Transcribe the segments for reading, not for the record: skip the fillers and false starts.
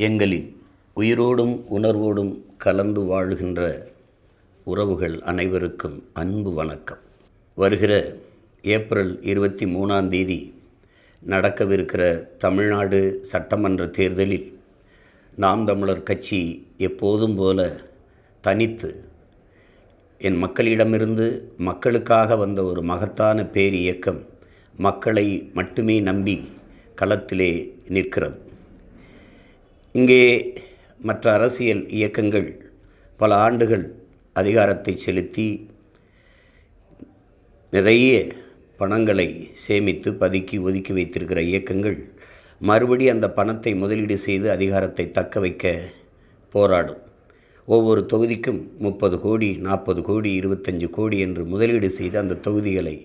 எங்களின் உயிரோடும் உணர்வோடும் கலந்து வாழுகின்ற உறவுகள் அனைவருக்கும் அன்பு வணக்கம். வருகிற ஏப்ரல் 23 நடக்கவிருக்கிற தமிழ்நாடு சட்டமன்ற தேர்தலில் நாம் தமிழர் கட்சி எப்போதும் போல தனித்து என் மக்களிடமிருந்து மக்களுக்காக வந்த ஒரு மகத்தான பேரியக்கம் மக்களை மட்டுமே நம்பி களத்திலே நிற்கிறது. இங்கே மற்ற அரசியல் இயக்கங்கள் பல ஆண்டுகள் அதிகாரத்தை செலுத்தி நிறைய பணங்களை சேமித்து பதுக்கி ஒதுக்கி வைத்திருக்கிற இயக்கங்கள் மறுபடி அந்த பணத்தை முதலீடு செய்து அதிகாரத்தை தக்க வைக்க போராடும். ஒவ்வொரு தொகுதிக்கும் 30 கோடி 40 கோடி 25 கோடி என்று முதலீடு செய்து அந்த தொகுதிகளை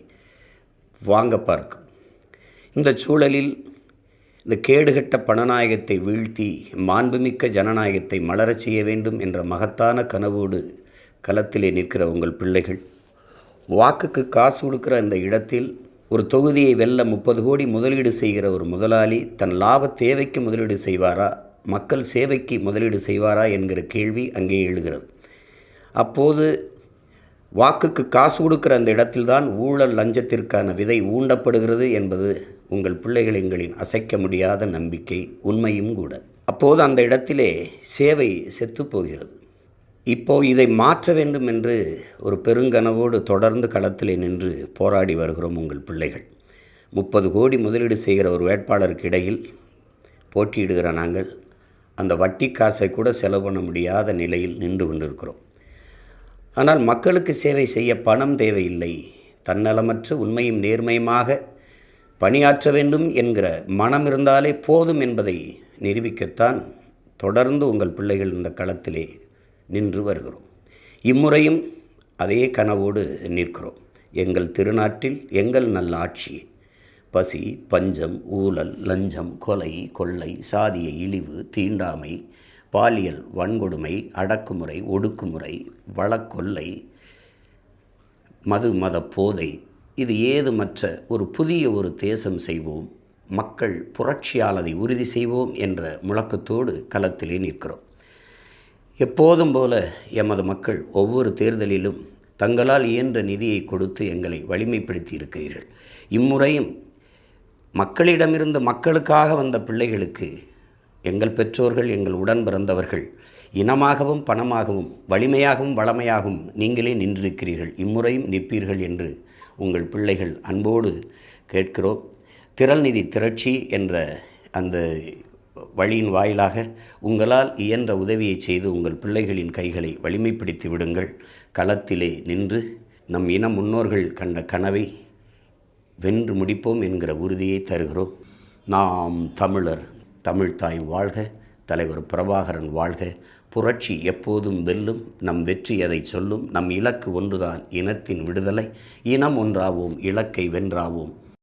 வாங்க பார்க்கும். இந்த சூழலில் இந்த கேடுகட்ட பணநாயகத்தை வீழ்த்தி மாண்புமிக்க ஜனநாயகத்தை மலரச் செய்ய வேண்டும் என்ற மகத்தான கனவோடு களத்திலே நிற்கிற உங்கள் பிள்ளைகள், வாக்குக்கு காசு கொடுக்கிற அந்த இடத்தில் ஒரு தொகுதியை வெல்ல 30 கோடி முதலீடு செய்கிற ஒரு முதலாளி தன் லாப தேவைக்கு முதலீடு செய்வாரா, மக்கள் சேவைக்கு முதலீடு செய்வாரா என்கிற கேள்வி அங்கே எழுகிறது. அப்போது வாக்குக்கு காசு கொடுக்கிற அந்த இடத்தில்தான் ஊழல் லஞ்சத்திற்கான விதை ஊண்டப்படுகிறது என்பது உங்கள் பிள்ளைகள் எங்களின் அசைக்க முடியாத நம்பிக்கை, உண்மையும் கூட. அப்போது அந்த இடத்திலே சேவை செத்துப்போகிறது. இப்போது இதை மாற்ற வேண்டும் என்று ஒரு பெருங்கனவோடு தொடர்ந்து களத்திலே நின்று போராடி வருகிறோம் உங்கள் பிள்ளைகள். 30 கோடி முதலீடு செய்கிற ஒரு வேட்பாளருக்கு இடையில் போட்டியிடுகிற நாங்கள் அந்த வட்டி காசை கூட செலவு பண்ண முடியாத நிலையில் நின்று கொண்டிருக்கிறோம். ஆனால் மக்களுக்கு சேவை செய்ய பணம் தேவையில்லை, தன்னலமற்ற உண்மையும் நேர்மையுமாக பணியாற்ற வேண்டும் என்கிற மனம் இருந்தாலே போதும் என்பதை நிரூபிக்கத்தான் தொடர்ந்து உங்கள் பிள்ளைகள் இந்த களத்திலே நின்று வருகிறோம். இம்முறையும் அதே கனவோடு நிற்கிறோம். எங்கள் திருநாட்டில் எங்கள் நல்ல ஆட்சி, பசி, பஞ்சம், ஊழல், லஞ்சம், கொலை, கொள்ளை, சாதிய இழிவு, தீண்டாமை, பாலியல் வன்கொடுமை, அடக்குமுறை, ஒடுக்குமுறை, வழக்கொல்லை, மத போதை, இது ஏதுமற்ற ஒரு புதிய ஒரு தேசம் செய்வோம், மக்கள் புரட்சியால் அதை உறுதி செய்வோம் என்ற முழக்கத்தோடு களத்திலே நிற்கிறோம். எப்போதும் போல எமது மக்கள் ஒவ்வொரு தேர்தலிலும் தங்களால் இயன்ற நிதியை கொடுத்து எங்களை வலிமைப்படுத்தி இருக்கிறீர்கள். இம்முறையும் மக்களிடமிருந்து மக்களுக்காக வந்த பிள்ளைகளுக்கு எங்கள் பெற்றோர்கள், எங்கள் உடன் பிறந்தவர்கள் இனமாகவும் பணமாகவும் வலிமையாகவும் வளமையாகவும் நீங்களே நின்றிருக்கிறீர்கள். இம்முறையும் நிற்பீர்கள் என்று உங்கள் பிள்ளைகள் அன்போடு கேட்கிறோம். திரள் நிதி திரட்சி என்ற அந்த வழியின் வாயிலாக உங்களால் இயன்ற உதவியை செய்து உங்கள் பிள்ளைகளின் கைகளை வலிமைப்படுத்தி விடுங்கள். களத்திலே நின்று நம் இன முன்னோர்கள் கண்ட கனவை வென்று முடிப்போம் என்கிற உறுதியை தருகிறோம். நாம் தமிழர், தமிழ்தாய் வாழ்க, தலைவர் பிரபாகரன் வாழ்க, புரட்சி எப்போதும் வெல்லும், நம் வெற்றி அதை சொல்லும், நம் இலக்கு ஒன்றுதான், இனத்தின் விடுதலை, இனம் ஒன்றாவோம், இலக்கை வென்றாவோம்.